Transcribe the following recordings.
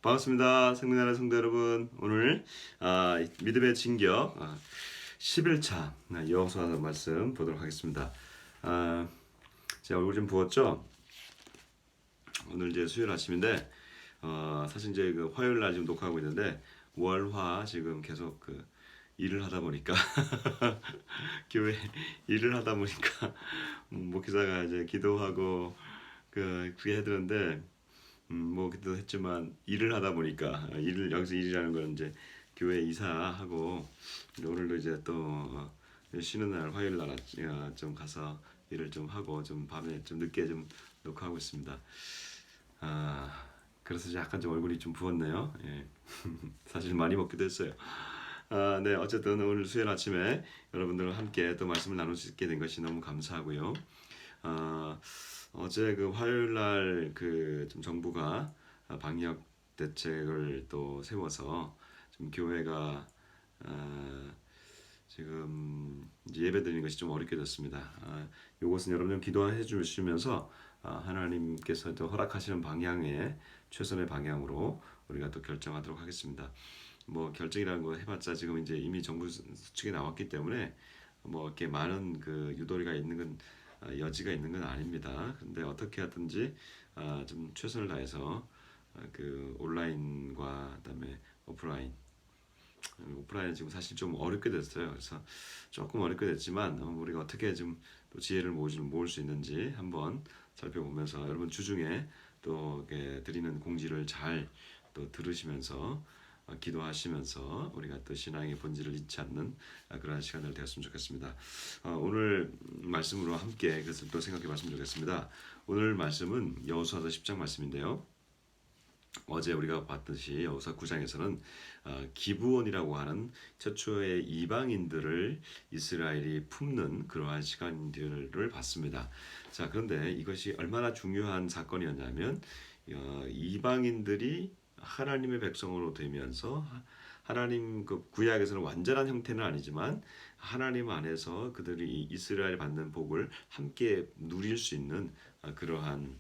반갑습니다. 생명나라 성도 여러분. 오늘 믿음의 진격 11차 여호수아 말씀 보도록 하겠습니다. 제가 얼굴 좀 부었죠? 오늘 이제 수요일 아침인데 사실 이제 그 화요일 날 지금 녹화하고 있는데 월화 지금 계속 그 일을 하다 보니까 교회 일을 하다 보니까 목회자가 이제 기도하고 그게 해야 되는데 뭐 그때도 했지만 일을 하다 보니까 일을 여기서 일이라는 건 이제 교회 이사하고 오늘도 이제 또 쉬는 날 화요일 날 좀 가서 일을 좀 하고 좀 밤에 좀 늦게 좀 녹화하고 있습니다. 그래서 약간 좀 얼굴이 좀 부었네요. 예. 사실 많이 먹기도 했어요. 네, 어쨌든 오늘 수요일 아침에 여러분들과 함께 또 말씀을 나눌 수 있게 된 것이 너무 감사하고요. 어, 어제 그 화요일 날 그 좀 정부가 방역 대책을 또 세워서 좀 교회가 지금 이제 예배 드리는 것이 좀 어렵게 됐습니다. 이것은 여러분 기도해 주시면서 하나님께서 또 허락하시는 방향에 최선의 방향으로 우리가 또 결정하도록 하겠습니다. 뭐 결정이라는 거 해봤자 지금 이제 이미 정부 수측에 나왔기 때문에 뭐 이렇게 많은 그 유도리가 있는 건 여지가 있는 건 아닙니다. 근데 어떻게 하든지 좀 최선을 다해서 그 온라인과 그다음에 오프라인은 지금 사실 좀 어렵게 됐어요. 그래서 조금 어렵게 됐지만 우리가 어떻게 좀 또 지혜를 모을 수 있는지 한번 살펴보면서 여러분 주중에 또 드리는 공지를 잘 또 들으시면서 기도하시면서 우리가 또 신앙의 본질을 잃지 않는 그러한 시간을 되었으면 좋겠습니다. 오늘 말씀으로 함께 그것을 또 생각해 봤으면 좋겠습니다. 오늘 말씀은 여호수아서 10장 말씀인데요. 어제 우리가 봤듯이 여호수아 9장에서는 기브온이라고 하는 최초의 이방인들을 이스라엘이 품는 그러한 시간들을 봤습니다. 자, 그런데 이것이 얼마나 중요한 사건이었냐면 이방인들이 하나님의 백성으로 되면서 하나님 그 구약에서는 완전한 형태는 아니지만 하나님 안에서 그들이 이스라엘 받는 복을 함께 누릴 수 있는 그러한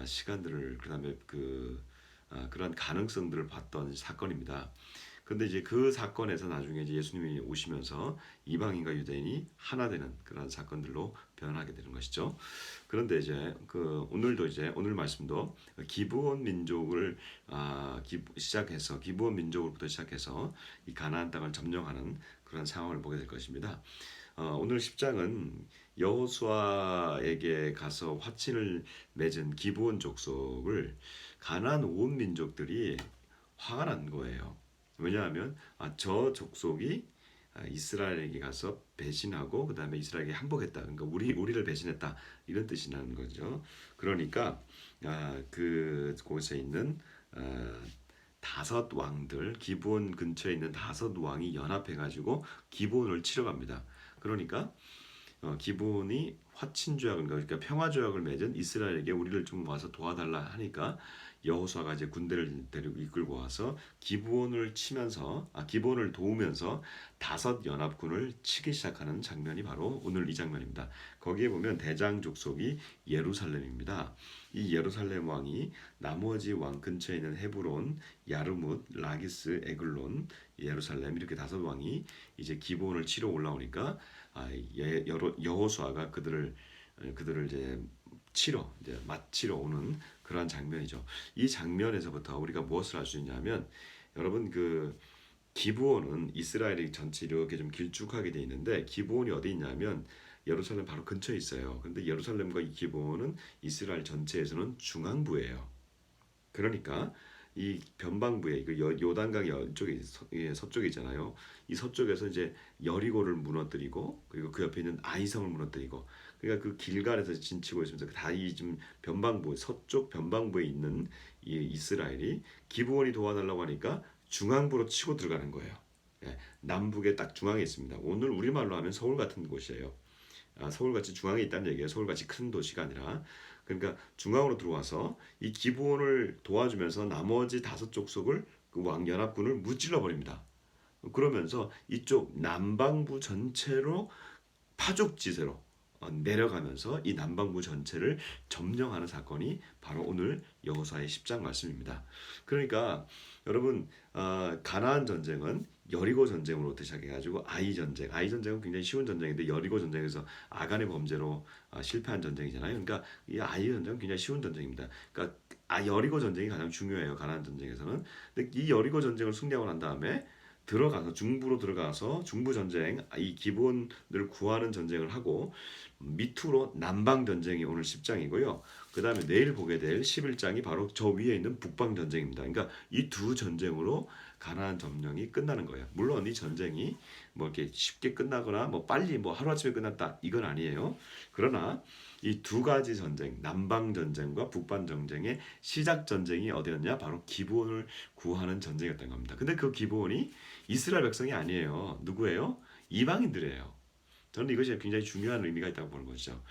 시간들을 그다음에 그런 가능성들을 봤던 사건입니다. 근데 이제 그 사건에서 나중에 이제 예수님이 오시면서 이방인과 유대인이 하나 되는 그런 사건들로 변하게 되는 것이죠. 그런데 이제 오늘도 이제 오늘 말씀도 기브온 민족을 시작해서 기브온 민족으로부터 시작해서 이 가나안 땅을 점령하는 그런 상황을 보게 될 것입니다. 오늘 10장은 여호수아에게 가서 화친을 맺은 기브온 족속을 가나안 온 민족들이 화가 난 거예요. 왜냐하면 저 족속이 이스라엘에게 가서 배신하고 그 다음에 이스라엘에게 항복했다. 그러니까 우리를 배신했다 이런 뜻이 나는 거죠. 그러니까 그곳에 있는 다섯 왕들 기브온 근처에 있는 다섯 왕이 연합해가지고 기브온을 치러 갑니다. 그러니까 기브온이 화친 조약을 그러니까 평화 조약을 맺은 이스라엘에게 우리를 좀 와서 도와달라 하니까 여호수아가 이제 군대를 데리고 이끌고 와서 기브온을 도우면서 다섯 연합군을 치기 시작하는 장면이 바로 오늘 이 장면입니다. 거기에 보면 대장 족속이 예루살렘입니다. 이 예루살렘 왕이 나머지 왕 근처에 있는 헤브론, 야르뭇, 라기스, 에글론, 예루살렘 이렇게 다섯 왕이 이제 기브온을 치러 올라오니까 여호수아가 그들을 이제 마치러 오는 그러한 장면이죠. 이 장면에서부터 우리가 무엇을 알 수 있냐면 여러분 기브온은 이스라엘이 전체 이렇게 좀 길쭉하게 돼 있는데 기브온이 어디 있냐면 예루살렘 바로 근처에 있어요. 근데 예루살렘과 이 기브온은 이스라엘 전체에서는 중앙부예요. 그러니까 이 변방부에 이거 요단강 이쪽에 서쪽에 있잖아요. 이 서쪽에서 이제 여리고를 무너뜨리고 그리고 그 옆에 있는 아이성을 무너뜨리고 그러니까 그 길갈에서 진치고 있으면서 다 이 좀 변방부 서쪽 변방부에 있는 이 이스라엘이 기브온이 도와달라고 하니까 중앙부로 치고 들어가는 거예요. 예, 남북에 딱 중앙에 있습니다. 오늘 우리말로 하면 서울 같은 곳이에요. 서울같이 중앙에 있다는 얘기예요. 서울같이 큰 도시가 아니라. 그러니까 중앙으로 들어와서 이 기브온을 도와주면서 나머지 다섯 족속을 그 왕연합군을 무찔러 버립니다. 그러면서 이쪽 남방부 전체로 파족지세로 내려가면서 이 남방부 전체를 점령하는 사건이 바로 오늘 여호수아의 10장 말씀입니다. 그러니까 여러분 가나안 전쟁은 여리고 전쟁으로부터 시작해가지고 아이 전쟁은 굉장히 쉬운 전쟁인데 여리고 전쟁에서 아간의 범죄로 실패한 전쟁이잖아요. 그러니까 이 아이 전쟁은 굉장히 쉬운 전쟁입니다. 그러니까 여리고 전쟁이 가장 중요해요. 가나안 전쟁에서는. 근데 이 여리고 전쟁을 승리하고 난 다음에 들어가서 중부로 들어가서 중부 전쟁 이 기본을 구하는 전쟁을 하고 밑으로 남방 전쟁이 오늘 10장이고요. 그 다음에 내일 보게 될 11장이 바로 저 위에 있는 북방 전쟁입니다. 그러니까 이 두 전쟁으로 가나안 점령이 끝나는 거예요. 물론 이 전쟁이 뭐 이렇게 쉽게 끝나거나 뭐 빨리 뭐 하루아침에 끝났다 이건 아니에요. 그러나 이 두 가지 전쟁, 남방 전쟁과 북방 전쟁의 시작 전쟁이 어디였냐? 바로 기브온을 구하는 전쟁이었던 겁니다. 근데 그 기브온이 이스라엘 백성이 아니에요. 누구예요? 이방인들이에요. 저는 이것이 굉장히 중요한 의미가 있다고 보는 것이죠.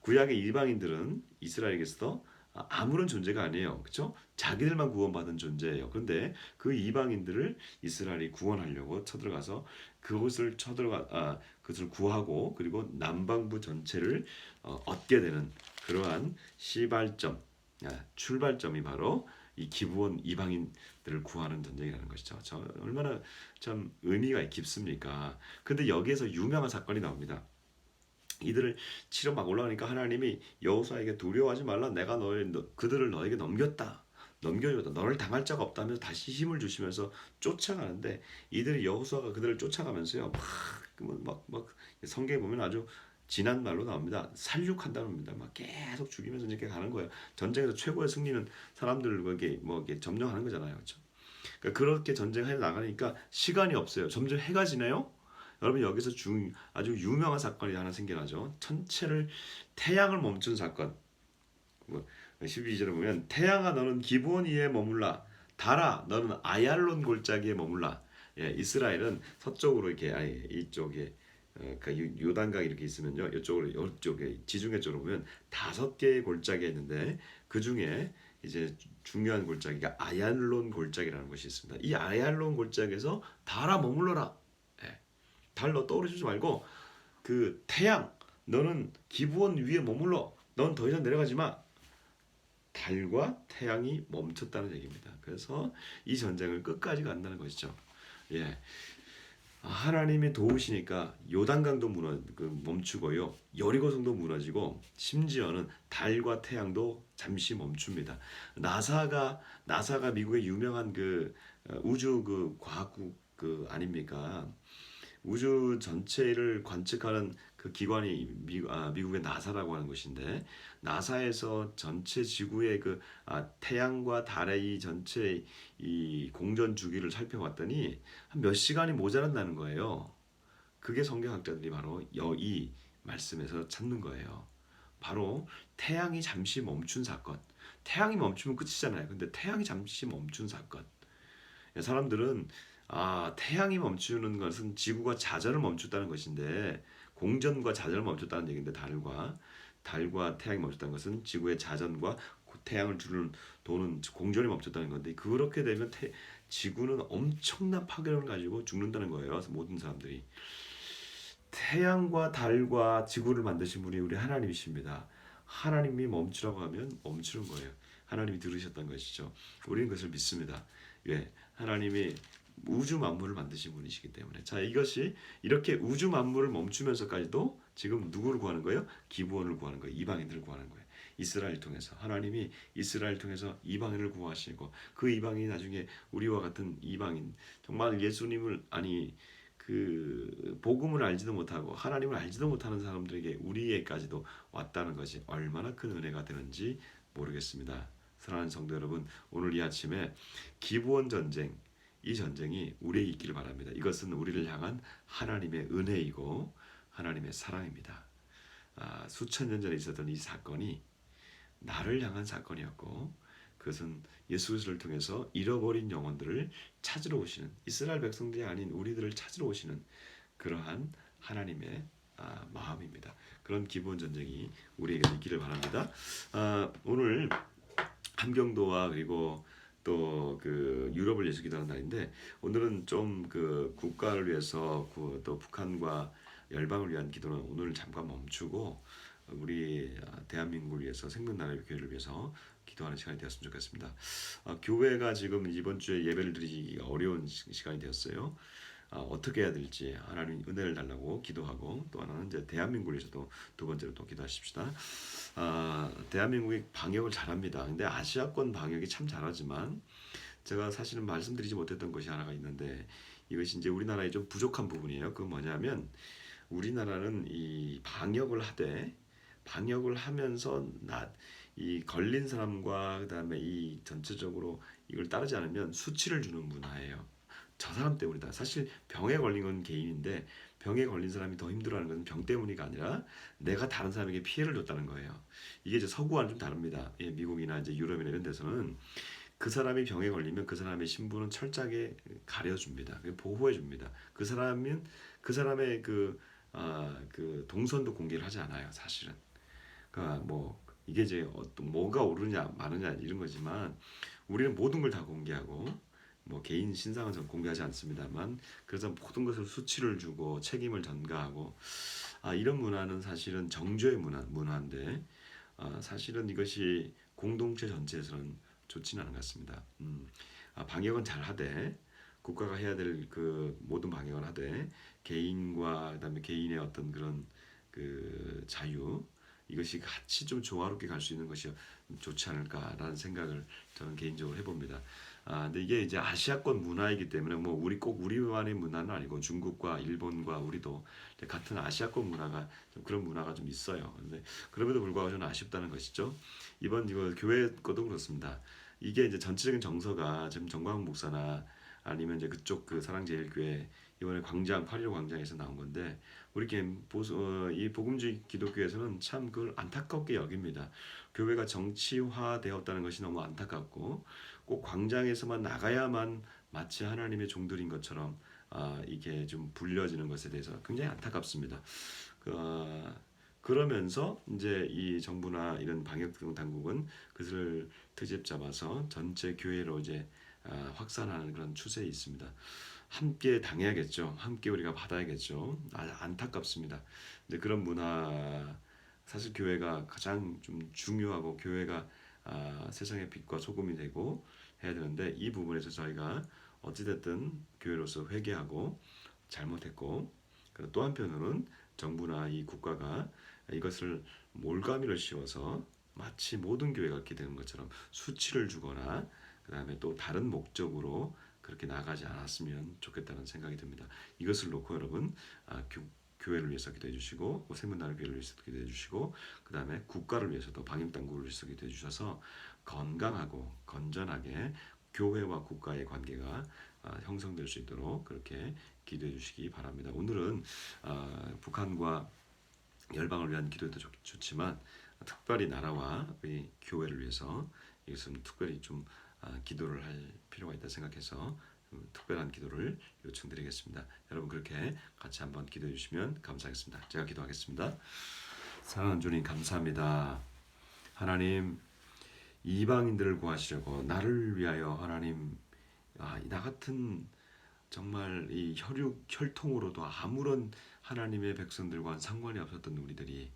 구약의 이방인들은 이스라엘에게서 아무런 존재가 아니에요. 그렇죠? 자기들만 구원받은 존재예요. 그런데 그 이방인들을 이스라엘이 구원하려고 쳐들어가서 그것을 구하고 그리고 남방부 전체를 얻게 되는 그러한 시발점, 출발점이 바로 이 기브온 이방인들을 구하는 전쟁이라는 것이죠. 얼마나 참 의미가 깊습니까? 근데 여기에서 유명한 사건이 나옵니다. 이들을 치러 막 올라가니까 하나님이 여호수아에게 두려워하지 말라. 내가 그들을 너에게 넘겨줬다. 너를 당할 자가 없다면서 다시 힘을 주시면서 쫓아가는데 이들이 여호수아가 그들을 쫓아가면서요. 막 성경에 보면 아주 진한 말로 나옵니다. 살육한다는 겁니다. 막 계속 죽이면서 이렇게 가는 거예요. 전쟁에서 최고의 승리는 사람들에게 뭐 이렇게 점령하는 거잖아요. 그렇죠? 그러니까 그렇게 전쟁해 나가니까 시간이 없어요. 점점 해가 지나요. 여러분 여기서 아주 유명한 사건이 하나 생겨나죠. 전체를 태양을 멈춘 사건. 12절에 보면 태양아 너는 기브온 위에 머물라. 달아 너는 아얄론 골짜기에 머물라. 예, 이스라엘은 서쪽으로 이렇게 이쪽에 그러니까 요단강 이렇게 있으면요. 이쪽에 지중해 쪽으로 보면 5개의 골짜기가 있는데 그 중에 이제 중요한 골짜기가 아얄론 골짜기라는 것이 있습니다. 이 아얄론 골짜기에서 달아 머물러라. 예, 달로 떠오르지 말고 그 태양 너는 기브온 위에 머물러. 넌 더 이상 내려가지 마. 달과 태양이 멈췄다는 얘기입니다. 그래서 이 전쟁을 끝까지 간다는 것이죠. 예. 하나님이 도우시니까 요단강도 멈추고요. 여리고성도 무너지고 심지어는 달과 태양도 잠시 멈춥니다. 나사가 미국의 유명한 우주 과학국 아닙니까? 우주 전체를 관측하는 그 기관이 미국의 나사라고 하는 것인데 나사에서 전체 지구의 태양과 달의 이 전체 이 공전 주기를 살펴봤더니 한 몇 시간이 모자란다는 거예요. 그게 성경학자들이 바로 이 말씀에서 찾는 거예요. 바로 태양이 잠시 멈춘 사건. 태양이 멈추면 끝이잖아요. 근데 태양이 잠시 멈춘 사건. 사람들은 태양이 멈추는 것은 지구가 자전을 멈췄다는 것인데 공전과 자전을 멈췄다는 얘기인데 달과 태양이 멈췄다는 것은 지구의 자전과 태양을 도는 공전이 멈췄다는 건데 그렇게 되면 지구는 엄청난 파괴력을 가지고 죽는다는 거예요. 모든 사람들이. 태양과 달과 지구를 만드신 분이 우리 하나님이십니다. 하나님이 멈추라고 하면 멈추는 거예요. 하나님이 들으셨던 것이죠. 우리는 그것을 믿습니다. 왜? 하나님이 우주 만물을 만드신 분이시기 때문에. 자, 이것이 이렇게 우주 만물을 멈추면서까지도 지금 누구를 구하는 거예요? 기브온을 구하는 거예요. 이방인들을 구하는 거예요. 이스라엘 통해서 하나님이 이스라엘 통해서 이방인을 구하시고 그 이방인이 나중에 우리와 같은 이방인 정말 예수님을 그 복음을 알지도 못하고 하나님을 알지도 못하는 사람들에게 우리에까지도 왔다는 것이 얼마나 큰 은혜가 되는지 모르겠습니다. 사랑하는 성도 여러분, 오늘 이 아침에 기브온 전쟁, 이 전쟁이 우리에게 있기를 바랍니다. 이것은 우리를 향한 하나님의 은혜이고 하나님의 사랑입니다. 수천 년 전에 있었던 이 사건이 나를 향한 사건이었고 그것은 예수 그리스도를 통해서 잃어버린 영혼들을 찾으러 오시는 이스라엘 백성들이 아닌 우리들을 찾으러 오시는 그러한 하나님의 마음입니다. 그런 기브온 전쟁이 우리에게 있기를 바랍니다. 오늘 함경도와 그리고 또 유럽을 예수 기도하는 날인데 오늘은 좀 국가를 위해서 또 북한과 열방을 위한 기도는 오늘 잠깐 멈추고 우리 대한민국을 위해서 생명나라의 교회를 위해서 기도하는 시간이 되었으면 좋겠습니다. 교회가 지금 이번 주에 예배를 드리기가 어려운 시간이 되었어요. 어떻게 해야 될지 하나님 은혜를 달라고 기도하고, 또 하나는 이제 대한민국을 위해서도 두 번째로 또 기도하십시다. 대한민국이 방역을 잘합니다. 근데 아시아권 방역이 참 잘하지만 제가 사실은 말씀드리지 못했던 것이 하나가 있는데, 이것이 이제 우리나라의 좀 부족한 부분이에요. 그 뭐냐면 우리나라는 이 방역을 하면서 이 걸린 사람과 그다음에 이 전체적으로 이걸 따르지 않으면 수치를 주는 문화예요. 저 사람 때문이다. 사실 병에 걸린 건 개인인데 병에 걸린 사람이 더 힘들어하는 것은 병 때문이가 아니라 내가 다른 사람에게 피해를 줬다는 거예요. 이게 이제 서구와는 좀 다릅니다. 예, 미국이나 이제 유럽이나 이런 데서는 그 사람이 병에 걸리면 그 사람의 신분은 철저하게 가려줍니다. 보호해줍니다. 그 사람의 그 동선도 공개를 하지 않아요. 사실은. 그러니까 뭐 이게 이제 어떤 뭐가 옳으냐 마느냐 이런 거지만 우리는 모든 걸 다 공개하고, 뭐 개인 신상은 전 공개하지 않습니다만, 그래서 모든 것을 수치를 주고 책임을 전가하고, 이런 문화는 사실은 정죄의 문화인데, 사실은 이것이 공동체 전체에서는 좋지는 않은 것 같습니다. 방역은 잘 하되, 국가가 해야 될 그 모든 방역을 하되, 개인과 그다음에 개인의 어떤 그런 그 자유, 이것이 같이 좀 조화롭게 갈 수 있는 것이 좋지 않을까라는 생각을 저는 개인적으로 해봅니다. 근데 이게 이제 아시아권 문화이기 때문에 뭐 우리만의 문화는 아니고 중국과 일본과 우리도 같은 아시아권 문화가 좀 그런 문화가 좀 있어요. 근데 그럼에도 불구하고 저는 아쉽다는 것이죠. 이번 이거 교회 것도 그렇습니다. 이게 이제 전체적인 정서가 지금 정광훈 목사나 아니면 이제 그쪽 그 사랑제일교회 이번에 광장 8.15 광장에서 나온 건데, 우리 이 복음주의 기독교에서는 참 그걸 안타깝게 여깁니다. 교회가 정치화되었다는 것이 너무 안타깝고, 꼭 광장에서만 나가야만 마치 하나님의 종들인 것처럼 이게 좀 불려지는 것에 대해서 굉장히 안타깝습니다. 그러면서 이제 이 정부나 이런 방역 당국은 그것을 트집 잡아서 전체 교회로 이제 확산하는 그런 추세에 있습니다. 함께 당해야겠죠. 함께 우리가 받아야겠죠. 안타깝습니다. 근데 그런 문화, 사실 교회가 가장 좀 중요하고 교회가 세상의 빛과 소금이 되고 해야 되는데, 이 부분에서 저희가 어찌됐든 교회로서 회개하고 잘못했고, 또 한편으로는 정부나 이 국가가 이것을 몰가미를 씌워서 마치 모든 교회가 그렇게 되는 것처럼 수치를 주거나 그 다음에 또 다른 목적으로 그렇게 나가지 않았으면 좋겠다는 생각이 듭니다. 이것을 놓고 여러분 교회를 위해서 기도해 주시고, 생명나라 교회를 위해서 기도해 주시고, 그 다음에 국가를 위해서도 방임당국을 위해서 기도해 주셔서 건강하고 건전하게 교회와 국가의 관계가 형성될 수 있도록 그렇게 기도해 주시기 바랍니다. 오늘은 북한과 열방을 위한 기도도 좋지만 특별히 나라와 우리 교회를 위해서 이것은 특별히 좀 기도를 할 필요가 있다 생각해서 특별한 기도를 요청드리겠습니다. 여러분 그렇게 같이 한번 기도해 주시면 감사하겠습니다. 제가 기도하겠습니다. 사랑하는 주님 감사합니다. 하나님, 이방인들을 구하시려고 나를 위하여 하나님, 나 같은 정말 이 혈통으로도 아무런 하나님의 백성들과는 상관이 없었던 우리들이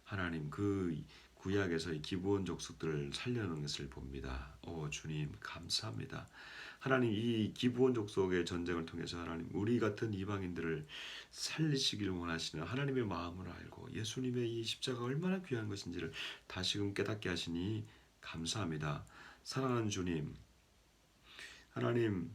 하나님 그 구약에서 이 기브온 족속들을 살려는 것을 봅니다. 주님 감사합니다. 하나님, 이 기브온 족속의 전쟁을 통해서 하나님 우리 같은 이방인들을 살리시기를 원하시는 하나님의 마음을 알고 예수님의 이 십자가가 얼마나 귀한 것인지를 다시금 깨닫게 하시니 감사합니다. 사랑하는 주님, 하나님,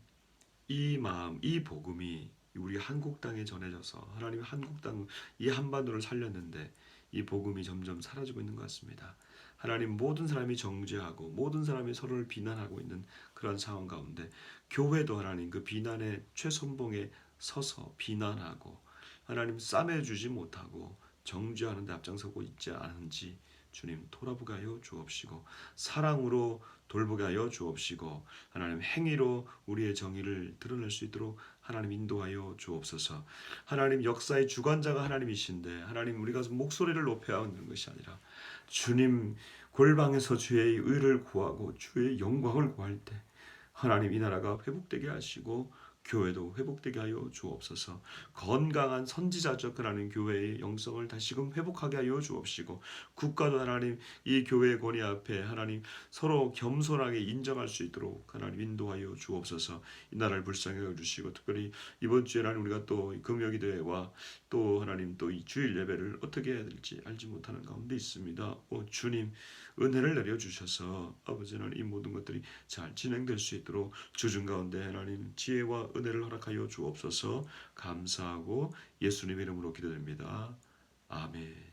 이 마음, 이 복음이 우리 한국 땅에 전해져서 하나님 한국 땅, 이 한반도를 살렸는데 이 복음이 점점 사라지고 있는 것 같습니다. 하나님, 모든 사람이 정죄하고 모든 사람이 서로를 비난하고 있는 그런 상황 가운데 교회도 하나님 그 비난의 최선봉에 서서 비난하고 하나님 싸매주지 못하고 정죄하는 데 앞장서고 있지 않은지 주님 돌아보게 하여 주옵시고, 사랑으로 돌보게 하여 주옵시고, 하나님 행위로 우리의 정의를 드러낼 수 있도록 하나님 인도하여 주옵소서. 하나님 역사의 주관자가 하나님이신데 하나님 우리가 목소리를 높여야 하는 것이 아니라 주님 골방에서 주의 의를 구하고 주의 영광을 구할 때 하나님 이 나라가 회복되게 하시고 교회도 회복되게 하여 주옵소서. 건강한 선지자적 하나님 교회의 영성을 다시금 회복하게 하여 주옵시고, 국가도 하나님 이 교회의 권위 앞에 하나님 서로 겸손하게 인정할 수 있도록 하나님 인도하여 주옵소서. 이 나라를 불쌍히 여주시고, 특별히 이번 주에 하나님 우리가 또 금요기도회와 또 하나님 또 이 주일 예배를 어떻게 해야 될지 알지 못하는 가운데 있습니다. 주님 은혜를 내려주셔서 아버지는 이 모든 것들이 잘 진행될 수 있도록 주중 가운데 하나님 지혜와 은혜를 허락하여 주옵소서. 감사하고 예수님 이름으로 기도됩니다. 아멘.